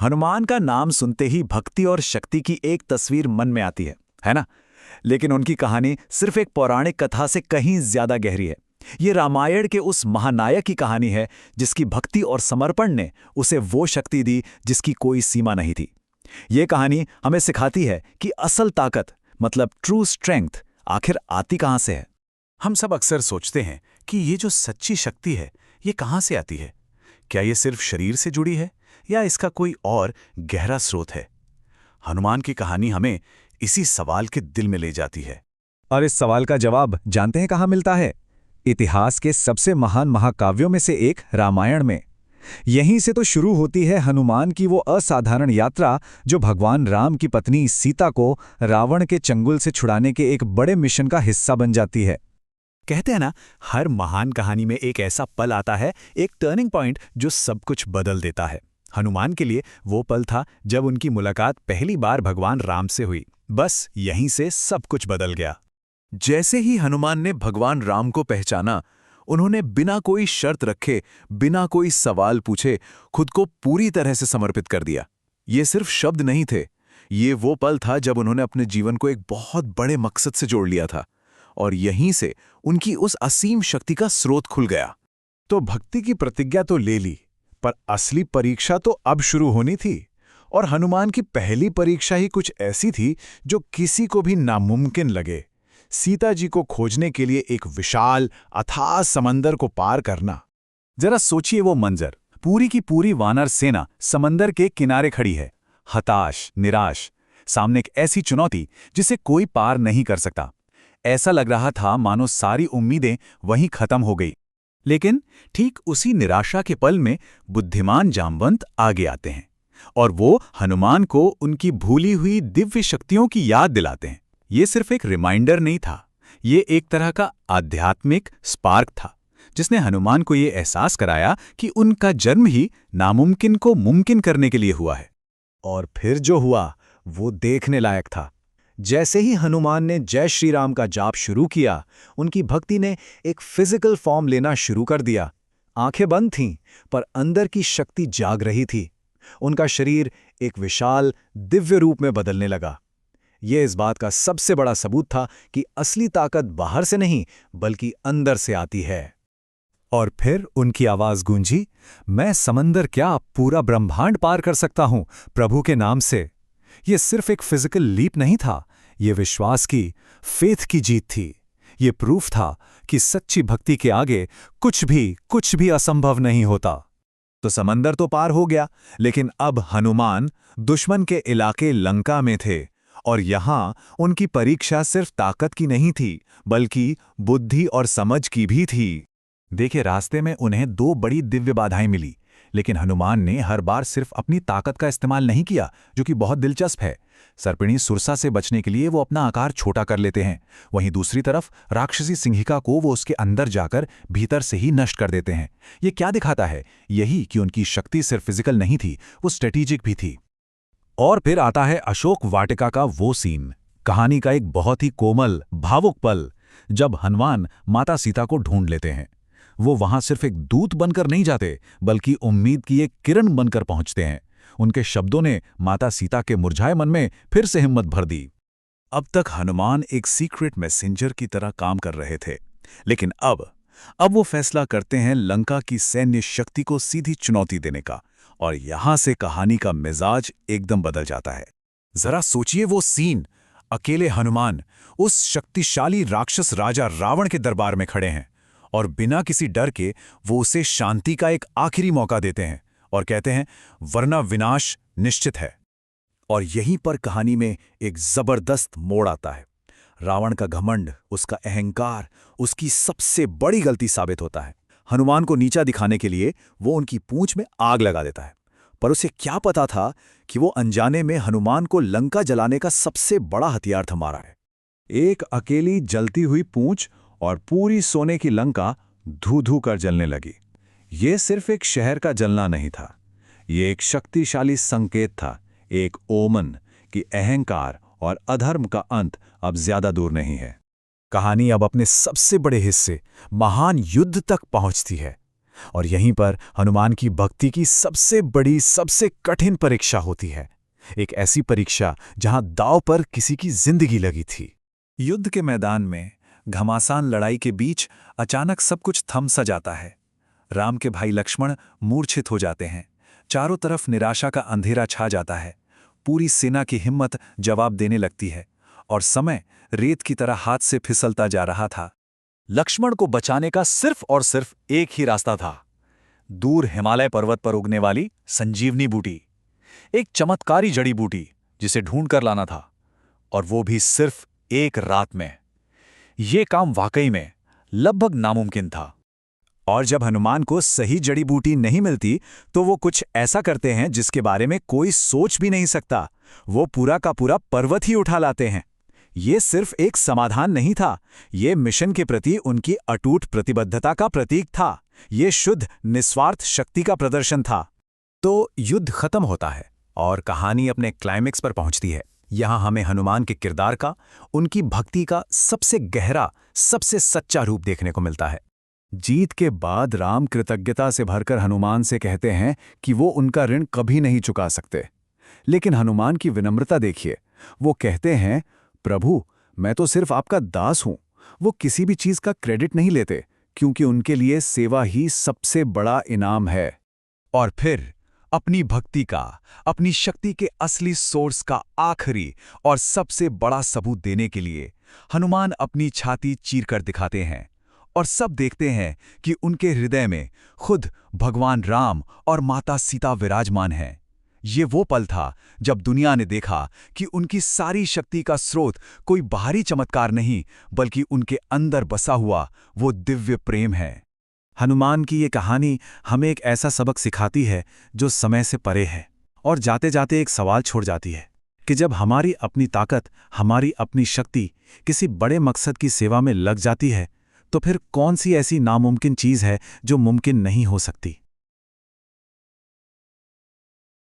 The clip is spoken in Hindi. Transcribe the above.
हनुमान का नाम सुनते ही भक्ति और शक्ति की एक तस्वीर मन में आती है ना? लेकिन उनकी कहानी सिर्फ एक पौराणिक कथा से कहीं ज्यादा गहरी है। ये रामायण के उस महानायक की कहानी है जिसकी भक्ति और समर्पण ने उसे वो शक्ति दी जिसकी कोई सीमा नहीं थी। ये कहानी हमें सिखाती है कि असल ताकत मतलब ट्रू स्ट्रेंथ आखिर आती कहां से है। हम सब अक्सर सोचते हैं कि ये जो सच्ची शक्ति है ये कहाँ से आती है। क्या ये सिर्फ शरीर से जुड़ी है या इसका कोई और गहरा स्रोत है? हनुमान की कहानी हमें इसी सवाल के दिल में ले जाती है। और इस सवाल का जवाब जानते हैं कहाँ मिलता है? इतिहास के सबसे महान महाकाव्यों में से एक रामायण में। यहीं से तो शुरू होती है हनुमान की वो असाधारण यात्रा जो भगवान राम की पत्नी सीता को रावण के चंगुल से छुड़ाने के एक बड़े मिशन का हिस्सा बन जाती है। कहते हैं ना, हर महान कहानी में एक ऐसा पल आता है, एक टर्निंग पॉइंट जो सब कुछ बदल देता है। हनुमान के लिए वो पल था जब उनकी मुलाकात पहली बार भगवान राम से हुई। बस यहीं से सब कुछ बदल गया। जैसे ही हनुमान ने भगवान राम को पहचाना, उन्होंने बिना कोई शर्त रखे, बिना कोई सवाल पूछे खुद को पूरी तरह से समर्पित कर दिया। ये सिर्फ शब्द नहीं थे, ये वो पल था जब उन्होंने अपने जीवन को एक बहुत बड़े मकसद से जोड़ लिया था और यहीं से उनकी उस असीम शक्ति का स्रोत खुल गया। तो भक्ति की प्रतिज्ञा तो ले ली, पर असली परीक्षा तो अब शुरू होनी थी। और हनुमान की पहली परीक्षा ही कुछ ऐसी थी जो किसी को भी नामुमकिन लगे। सीता जी को खोजने के लिए एक विशाल अथाह समंदर को पार करना। जरा सोचिए वो मंजर, पूरी की पूरी वानर सेना समंदर के किनारे खड़ी है, हताश, निराश, सामने एक ऐसी चुनौती जिसे कोई पार नहीं कर सकता। ऐसा लग रहा था मानो सारी उम्मीदें वहीं खत्म हो गई। लेकिन ठीक उसी निराशा के पल में बुद्धिमान जामवंत आगे आते हैं और वो हनुमान को उनकी भूली हुई दिव्य शक्तियों की याद दिलाते हैं। ये सिर्फ एक रिमाइंडर नहीं था, ये एक तरह का आध्यात्मिक स्पार्क था जिसने हनुमान को ये एहसास कराया कि उनका जन्म ही नामुमकिन को मुमकिन करने के लिए हुआ है। और फिर जो हुआ वो देखने लायक था। जैसे ही हनुमान ने जय श्री राम का जाप शुरू किया, उनकी भक्ति ने एक फिजिकल फॉर्म लेना शुरू कर दिया। आंखें बंद थीं, पर अंदर की शक्ति जाग रही थी। उनका शरीर एक विशाल दिव्य रूप में बदलने लगा। ये इस बात का सबसे बड़ा सबूत था कि असली ताकत बाहर से नहीं बल्कि अंदर से आती है। और फिर उनकी आवाज गूंजी, मैं समंदर क्या पूरा ब्रह्मांड पार कर सकता हूं प्रभु के नाम से। ये सिर्फ एक फिजिकल लीप नहीं था, ये विश्वास की, फेथ की जीत थी। ये प्रूफ था कि सच्ची भक्ति के आगे कुछ भी असंभव नहीं होता। तो समंदर तो पार हो गया, लेकिन अब हनुमान दुश्मन के इलाके लंका में थे और यहां उनकी परीक्षा सिर्फ ताकत की नहीं थी बल्कि बुद्धि और समझ की भी थी। देखिए, रास्ते में उन्हें दो बड़ी दिव्य बाधाएं मिली, लेकिन हनुमान ने हर बार सिर्फ अपनी ताकत का इस्तेमाल नहीं किया, जो कि बहुत दिलचस्प है। सर्पिणी सुरसा से बचने के लिए वो अपना आकार छोटा कर लेते हैं, वहीं दूसरी तरफ राक्षसी सिंहिका को वो उसके अंदर जाकर भीतर से ही नष्ट कर देते हैं। ये क्या दिखाता है? यही कि उनकी शक्ति सिर्फ फिजिकल नहीं थी, वो स्ट्रेटेजिक भी थी। और फिर आता है अशोक वाटिका का वो सीन, कहानी का एक बहुत ही कोमल, भावुक पल, जब हनुमान माता सीता को ढूंढ लेते हैं। वो वहां सिर्फ एक दूत बनकर नहीं जाते, बल्कि उम्मीद की एक किरण बनकर पहुंचते हैं। उनके शब्दों ने माता सीता के मुरझाए मन में फिर से हिम्मत भर दी। अब तक हनुमान एक सीक्रेट मैसेंजर की तरह काम कर रहे थे, लेकिन अब वो फैसला करते हैं लंका की सैन्य शक्ति को सीधी चुनौती देने का, और यहां से कहानी का मिजाज एकदम बदल जाता है। जरा सोचिए वो सीन, अकेले हनुमान उस शक्तिशाली राक्षस राजा रावण के दरबार में खड़े हैं और बिना किसी डर के वो उसे शांति का एक आखिरी मौका देते हैं और कहते हैं, वरना विनाश निश्चित है। और यहीं पर कहानी में एक जबरदस्त मोड़ आता है। रावण का घमंड, उसका अहंकार, उसकी सबसे बड़ी गलती साबित होता है। हनुमान को नीचा दिखाने के लिए वो उनकी पूंछ में आग लगा देता है, पर उसे क्या पता था कि वो अनजाने में हनुमान को लंका जलाने का सबसे बड़ा हथियार थमा रहा है। एक अकेली जलती हुई पूंछ और पूरी सोने की लंका धू-धू कर जलने लगी। ये सिर्फ एक शहर का जलना नहीं था, ये एक शक्तिशाली संकेत था, एक ओमन कि अहंकार और अधर्म का अंत अब ज्यादा दूर नहीं है। कहानी अब अपने सबसे बड़े हिस्से, महान युद्ध तक पहुंचती है। और यहीं पर हनुमान की भक्ति की सबसे बड़ी, सबसे कठिन परीक्षा होती है। एक ऐसी परीक्षा जहां दांव पर किसी की जिंदगी लगी थी। युद्ध के मैदान में घमासान लड़ाई के बीच अचानक सब कुछ थम सा जाता है। राम के भाई लक्ष्मण मूर्छित हो जाते हैं। चारों तरफ निराशा का अंधेरा छा जाता है। पूरी सेना की हिम्मत जवाब देने लगती है और समय रेत की तरह हाथ से फिसलता जा रहा था। लक्ष्मण को बचाने का सिर्फ और सिर्फ एक ही रास्ता था, दूर हिमालय पर्वत पर उगने वाली संजीवनी बूटी, एक चमत्कारी जड़ी बूटी जिसे ढूंढ कर लाना था, और वो भी सिर्फ एक रात में। ये काम वाकई में लगभग नामुमकिन था। और जब हनुमान को सही जड़ी बूटी नहीं मिलती तो वो कुछ ऐसा करते हैं जिसके बारे में कोई सोच भी नहीं सकता। वो पूरा का पूरा पर्वत ही उठा लाते हैं। ये सिर्फ एक समाधान नहीं था, ये मिशन के प्रति उनकी अटूट प्रतिबद्धता का प्रतीक था। ये शुद्ध निस्वार्थ शक्ति का प्रदर्शन था। तो युद्ध खत्म होता है और कहानी अपने क्लाइमेक्स पर पहुंचती है। यहां हमें हनुमान के किरदार का, उनकी भक्ति का सबसे गहरा, सबसे सच्चा रूप देखने को मिलता है। जीत के बाद राम कृतज्ञता से भरकर हनुमान से कहते हैं कि वो उनका ऋण कभी नहीं चुका सकते। लेकिन हनुमान की विनम्रता देखिए। वो कहते हैं, प्रभु, मैं तो सिर्फ आपका दास हूं। वो किसी भी चीज का क्रेडिट नहीं लेते, क्योंकि उनके लिए सेवा ही सबसे बड़ा इनाम है। और फिर अपनी भक्ति का, अपनी शक्ति के असली सोर्स का आखिरी और सबसे बड़ा सबूत देने के लिए हनुमान अपनी छाती चीरकर दिखाते हैं और सब देखते हैं कि उनके हृदय में खुद भगवान राम और माता सीता विराजमान हैं। ये वो पल था जब दुनिया ने देखा कि उनकी सारी शक्ति का स्रोत कोई बाहरी चमत्कार नहीं, बल्कि उनके अंदर बसा हुआ वो दिव्य प्रेम है। हनुमान की ये कहानी हमें एक ऐसा सबक सिखाती है जो समय से परे है और जाते जाते एक सवाल छोड़ जाती है कि जब हमारी अपनी ताकत, हमारी अपनी शक्ति किसी बड़े मकसद की सेवा में लग जाती है, तो फिर कौन सी ऐसी नामुमकिन चीज़ है जो मुमकिन नहीं हो सकती।